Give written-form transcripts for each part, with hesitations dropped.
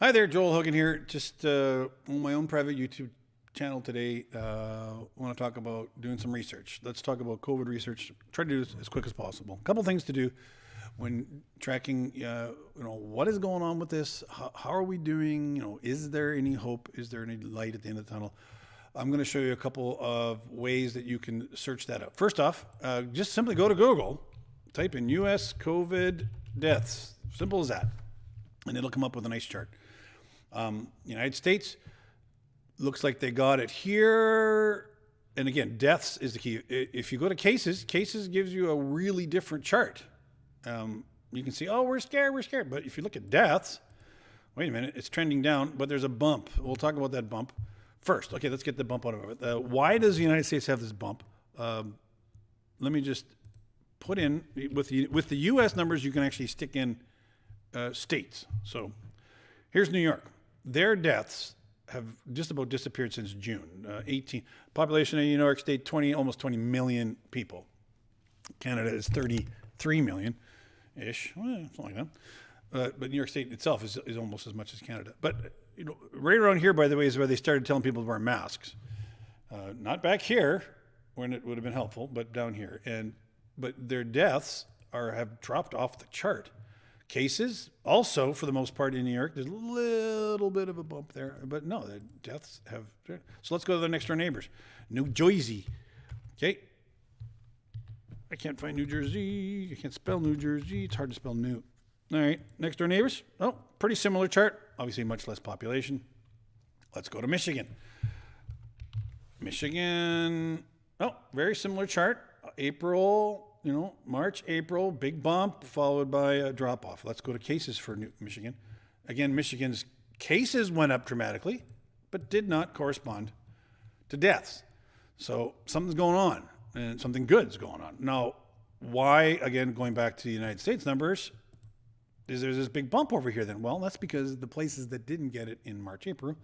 Hi there, Joel Hogan here. Just on my own private YouTube channel today. I want to talk about doing some research. Let's talk about COVID research. Try to do this as quick as possible. A couple things to do when tracking. What is going on with this? How are we doing? Is there any hope? Is there any light at the end of the tunnel? I'm going to show you a couple of ways that you can search that out. First off, just simply go to Google, type in U.S. COVID deaths. Simple as that, and it'll come up with a nice chart. United States, looks like they got it here. And again, deaths is the key. If you go to cases gives you a really different chart. You can see, oh, we're scared. But if you look at deaths, wait a minute, it's trending down, but there's a bump. We'll talk about that bump first. Okay, let's get the bump out of it. Why does the United States have this bump? Let me just put in, with the U.S. numbers, you can actually stick in states. So here's New York. Their deaths have just about disappeared since June. 18 population in New York State, almost 20 million people. Canada is 33 million-ish, something like that. But New York State itself is almost as much as Canada. But right around here, by the way, is where they started telling people to wear masks. Not back here, when it would have been helpful, but down here. But their deaths have dropped off the chart. Cases, also, for the most part in New York, there's a little bit of a bump there. But no, the deaths have... So let's go to the next door neighbors. New Jersey. Okay. I can't find New Jersey. I can't spell New Jersey. It's hard to spell new. All right. Next door neighbors. Oh, pretty similar chart. Obviously, much less population. Let's go to Michigan. Michigan. Oh, very similar chart. April... March, April, big bump, followed by a drop off. Let's go to cases for Michigan. Again, Michigan's cases went up dramatically, but did not correspond to deaths. So something's going on, and something good's going on. Now, why, again, going back to the United States numbers, is there this big bump over here then? Well, that's because the places that didn't get it in March, April,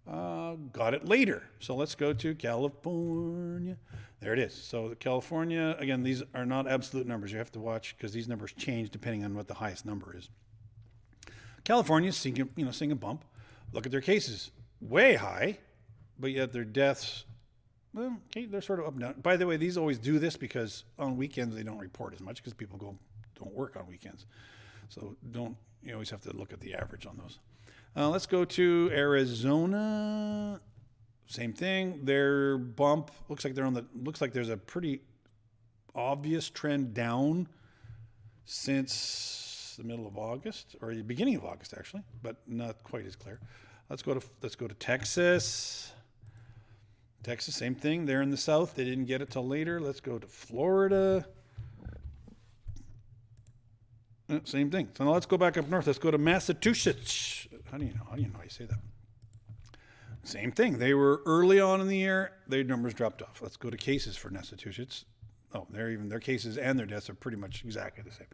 got it later. So let's go to California. There it is. So California, again, these are not absolute numbers. You have to watch because these numbers change depending on what the highest number is. California's seeing a bump. Look at their cases, way high, but yet their deaths, well, okay, they're sort of up and down. By the way, these always do this because on weekends they don't report as much because people don't work on weekends. So you always have to look at the average on those. Let's go to Arizona. Same thing. Their bump looks like there's a pretty obvious trend down since the middle of August or the beginning of August, actually, but not quite as clear. Let's go to Texas. Texas, same thing. They're in the south. They didn't get it till later. Let's go to Florida. Same thing. So now let's go back up north. Let's go to Massachusetts. How do you know how you say that? Same thing. They were early on in the year. Their numbers dropped off. Let's go to cases for Massachusetts. Oh, their cases and their deaths are pretty much exactly the same.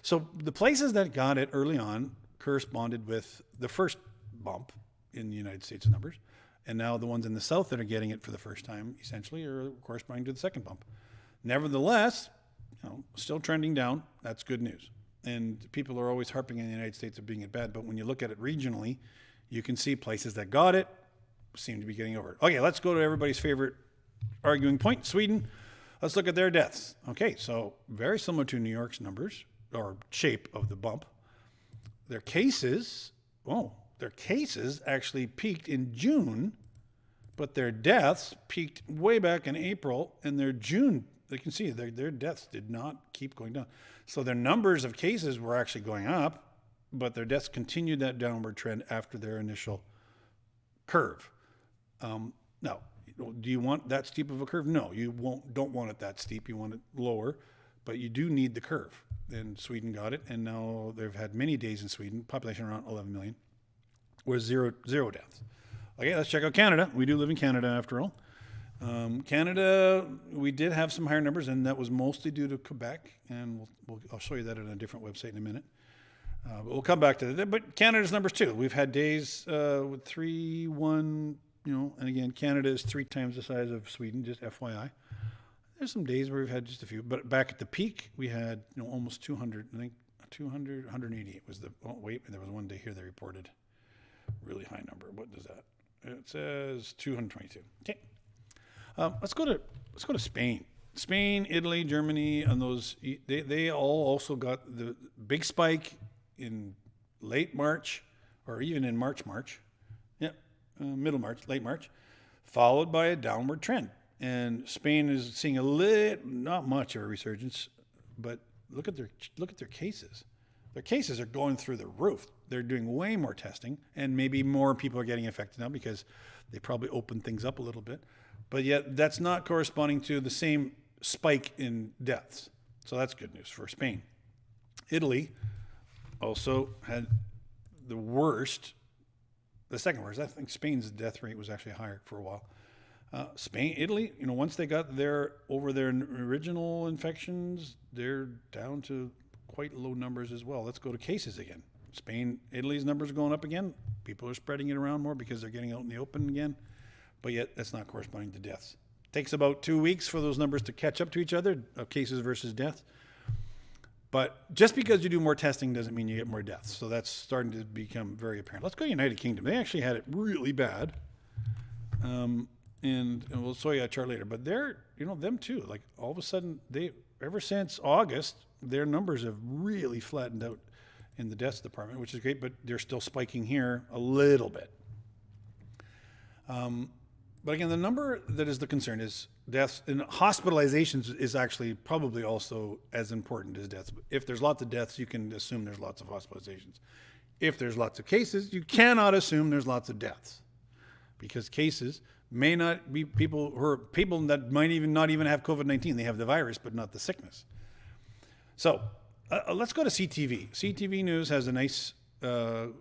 So the places that got it early on corresponded with the first bump in the United States numbers. And now the ones in the south that are getting it for the first time essentially are corresponding to the second bump. Nevertheless, still trending down. That's good news. And people are always harping in the United States of being it bad, but when you look at it regionally, you can see places that got it seem to be getting over it. Okay, let's go to everybody's favorite arguing point, Sweden. Let's look at their deaths. Okay, so very similar to New York's numbers, or shape of the bump. Their cases actually peaked in June, but their deaths peaked way back in April, and their June, you can see their deaths did not keep going down. So their numbers of cases were actually going up, but their deaths continued that downward trend after their initial curve. Now, do you want that steep of a curve? No, you don't want it that steep. You want it lower, but you do need the curve. And Sweden got it, and now they've had many days in Sweden, population around 11 million, with zero deaths. Okay, let's check out Canada. We do live in Canada after all. Canada, we did have some higher numbers, and that was mostly due to Quebec, and I'll show you that on a different website in a minute. But we'll come back to that. But Canada's numbers too. We've had days with 3, 1, and again, Canada is 3 times the size of Sweden, just FYI. There's some days where we've had just a few, but back at the peak, we had almost 200. I think 188 was the. Oh wait, there was one day here they reported really high number. What does that? It says 222. Okay. Let's go to Spain. Spain, Italy, Germany, and those they all also got the big spike in late March, or even in March. Yeah, middle March, late March, followed by a downward trend. And Spain is seeing not much of a resurgence, but look at their cases. Their cases are going through the roof. They're doing way more testing, and maybe more people are getting affected now because they probably opened things up a little bit. But yet that's not corresponding to the same spike in deaths. So that's good news for Spain. Italy also had the second worst. I think Spain's death rate was actually higher for a while. Italy, once they got over their original infections, they're down to quite low numbers as well. Let's go to cases again. Spain, Italy's numbers are going up again. People are spreading it around more because they're getting out in the open again. But yet that's not corresponding to deaths. It takes about 2 weeks for those numbers to catch up to each other of cases versus deaths. But just because you do more testing doesn't mean you get more deaths. So that's starting to become very apparent. Let's go to United Kingdom. They actually had it really bad. And we'll show you a chart later. But they're, them too. Like all of a sudden, ever since August, their numbers have really flattened out in the deaths department, which is great. But they're still spiking here a little bit. But again, the number that is the concern is deaths, and hospitalizations is actually probably also as important as deaths. If there's lots of deaths, you can assume there's lots of hospitalizations. If there's lots of cases, you cannot assume there's lots of deaths, because cases may not be people that might not even have COVID-19. They have the virus, but not the sickness. So let's go to CTV. CTV News has a nice, and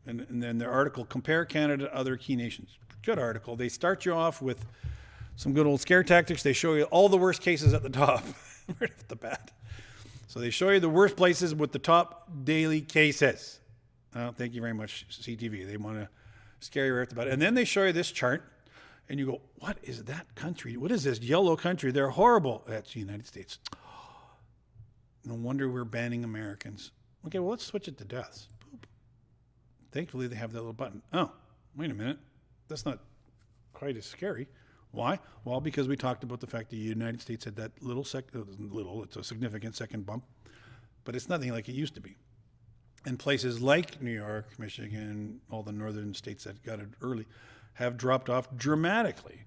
then their article, Compare Canada to Other Key Nations. Good article. They start you off with some good old scare tactics. They show you all the worst cases at the top, right off the bat. So they show you the worst places with the top daily cases. Thank you very much, CTV. They want to scare you right off the bat. And then they show you this chart, and you go, what is that country? What is this yellow country? They're horrible. That's the United States. No wonder we're banning Americans. Okay, well, let's switch it to deaths. Boop. Thankfully, they have that little button. Oh, wait a minute. That's not quite as scary. Why? Well, because we talked about the fact that the United States had that it's a significant second bump, but it's nothing like it used to be. And places like New York, Michigan, all the northern states that got it early have dropped off dramatically.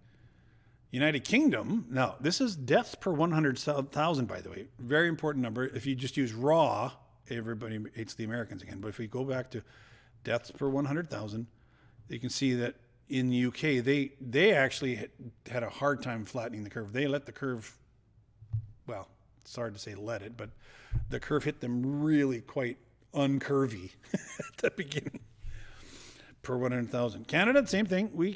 United Kingdom, now this is deaths per 100,000, by the way. Very important number. If you just use raw, everybody hates the Americans again. But if we go back to deaths per 100,000, you can see that in the UK, they actually had a hard time flattening the curve. They let the curve, well, it's hard to say let it, but the curve hit them really quite uncurvy at the beginning per 100,000. Canada, same thing. We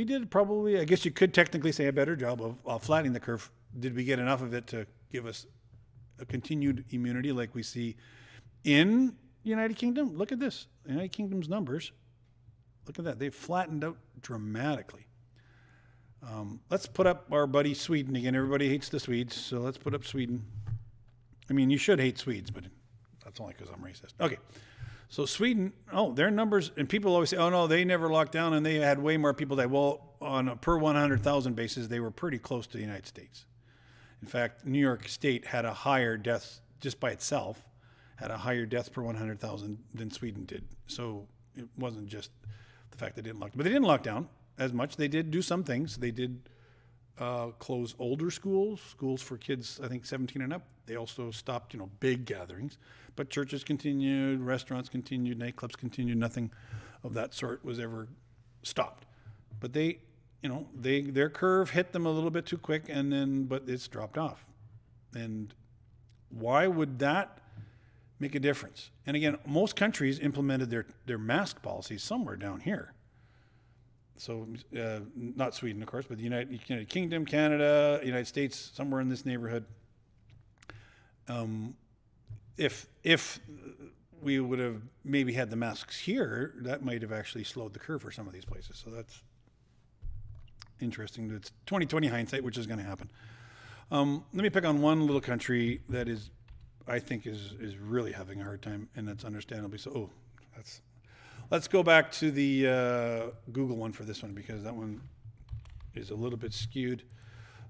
did probably, I guess you could technically say, a better job of flattening the curve. Did we get enough of it to give us a continued immunity like we see in United Kingdom? Look at this. United Kingdom's numbers. Look at that. They've flattened out dramatically. Let's put up our buddy Sweden again. Everybody hates the Swedes, so let's put up Sweden. I mean, you should hate Swedes, but that's only because I'm racist. Okay. So Sweden, their numbers, and people always say, oh, no, they never locked down and they had way more people die. Well, on a per 100,000 basis, they were pretty close to the United States. In fact, New York State had a higher deaths, just by itself, had a higher deaths per 100,000 than Sweden did. So it wasn't just the fact they didn't lock down. But they didn't lock down as much. They did do some things. They did close older schools for kids, I think 17 and up. They also stopped, big gatherings. But churches continued, restaurants continued, nightclubs continued. Nothing of that sort was ever stopped. But their curve hit them a little bit too quick, but it's dropped off. And why would that make a difference? And again, most countries implemented their mask policies somewhere down here. So not Sweden, of course, but the United Kingdom, Canada, United States, somewhere in this neighborhood. If we would have maybe had the masks here, that might have actually slowed the curve for some of these places. So that's interesting. It's 2020 hindsight, which is going to happen. Let me pick on one little country that I think is really having a hard time, and that's understandably so. Let's go back to the Google one for this one because that one is a little bit skewed.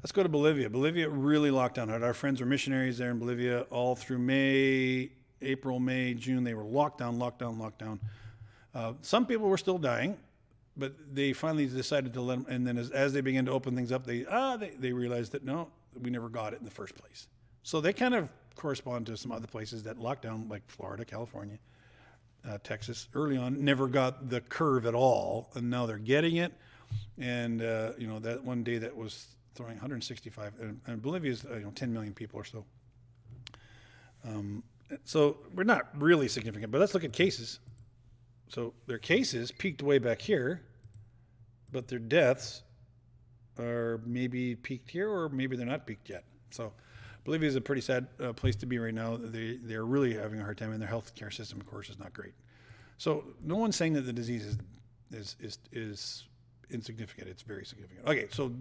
Let's go to Bolivia. Bolivia really locked down hard. Our friends were missionaries there in Bolivia all through April, May, June. They were locked down. Some people were still dying, but they finally decided to let them. And then as they began to open things up, they realized that no, we never got it in the first place. So they kind of correspond to some other places that locked down, like Florida, California, Texas. Early on, never got the curve at all, and now they're getting it. And that one day that was throwing 165, and Bolivia's 10 million people or so. So we're not really significant, but let's look at cases. So their cases peaked way back here, but their deaths are maybe peaked here, or maybe they're not peaked yet. So Bolivia is a pretty sad place to be right now. They're really having a hard time, and their healthcare system, of course, is not great. So no one's saying that the disease is insignificant. It's very significant. Okay, so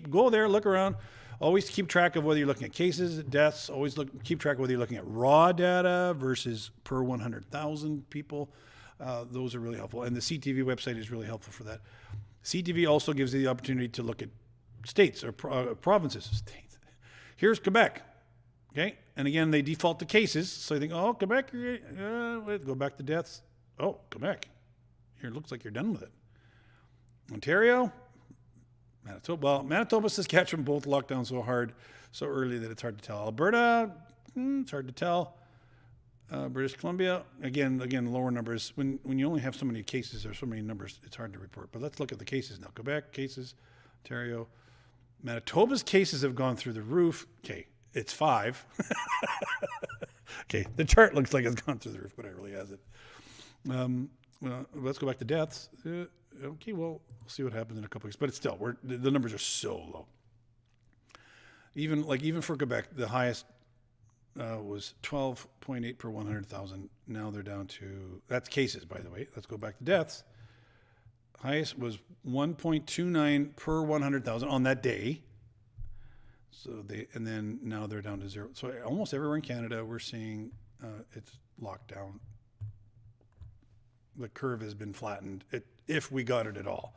go there, look around. Always keep track of whether you're looking at cases, deaths. Always keep track of whether you're looking at raw data versus per 100,000 people. Those are really helpful. And the CTV website is really helpful for that. CTV also gives you the opportunity to look at states or provinces. States. Here's Quebec. Okay, and again, they default to cases. So you think, oh, Quebec, go back to deaths. Oh, Quebec. Here, it looks like you're done with it. Ontario, Manitoba. Well, Manitoba, Saskatchewan both locked down so early that it's hard to tell. Alberta, it's hard to tell. British Columbia, again, lower numbers. When you only have so many cases or so many numbers, it's hard to report. But let's look at the cases now. Quebec cases, Ontario, Manitoba's cases have gone through the roof. Okay, it's 5. Okay, the chart looks like it's gone through the roof, but it really hasn't. Well, let's go back to deaths. Okay, well, we'll see what happens in a couple weeks. But it's still, the numbers are so low. Even for Quebec, the highest was 12.8 per 100,000. Now they're down to, that's cases, by the way. Let's go back to deaths. Highest was 1.29 per 100,000 on that day. And then now they're down to 0. So almost everywhere in Canada, we're seeing it's locked down. The curve has been flattened, if we got it at all.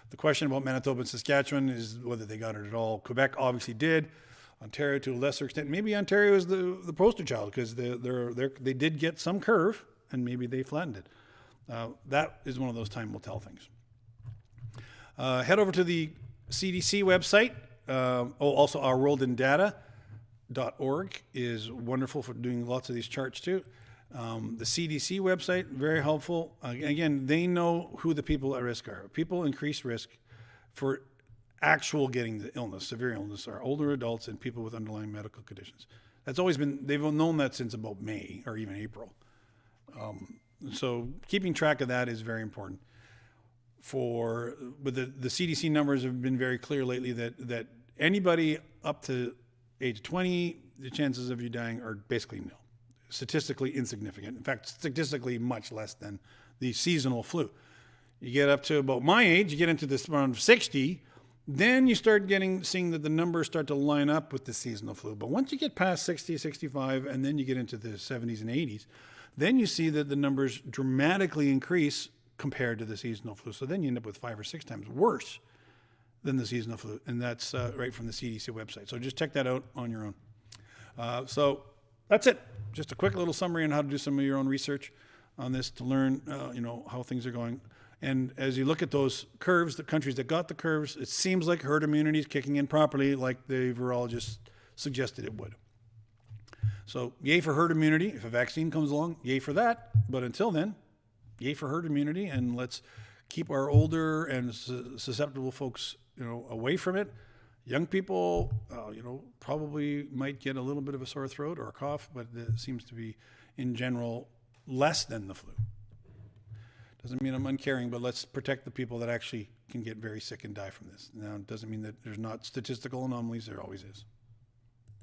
The question about Manitoba and Saskatchewan is whether they got it at all. Quebec obviously did. Ontario to a lesser extent. Maybe Ontario is the poster child because they did get some curve, and maybe they flattened it. That is one of those time will tell things. Head over to the CDC website. Also our worldindata.org is wonderful for doing lots of these charts too. The CDC website, very helpful. Again, they know who the people at risk are. People increased risk for actual getting the illness, severe illness, are older adults and people with underlying medical conditions. That's always been, they've known that since about May or even April. So keeping track of that is very important. But the CDC numbers have been very clear lately that anybody up to age 20, the chances of you dying are basically nil. Statistically insignificant. In fact, statistically much less than the seasonal flu. You get up to about my age, you get into this around 60, then you start seeing that the numbers start to line up with the seasonal flu. But once you get past 60, 65, and then you get into the 70s and 80s, then you see that the numbers dramatically increase compared to the seasonal flu. So then you end up with 5 or 6 times worse than the seasonal flu. And that's right from the CDC website. So just check that out on your own. So that's it. Just a quick little summary on how to do some of your own research on this to learn, how things are going. And as you look at those curves, the countries that got the curves, it seems like herd immunity is kicking in properly, like the virologist suggested it would. So yay for herd immunity. If a vaccine comes along, yay for that. But until then, yay for herd immunity, and let's keep our older and susceptible folks, away from it. Young people, probably might get a little bit of a sore throat or a cough, but it seems to be, in general, less than the flu. Doesn't mean I'm uncaring, but let's protect the people that actually can get very sick and die from this. Now, it doesn't mean that there's not statistical anomalies. There always is.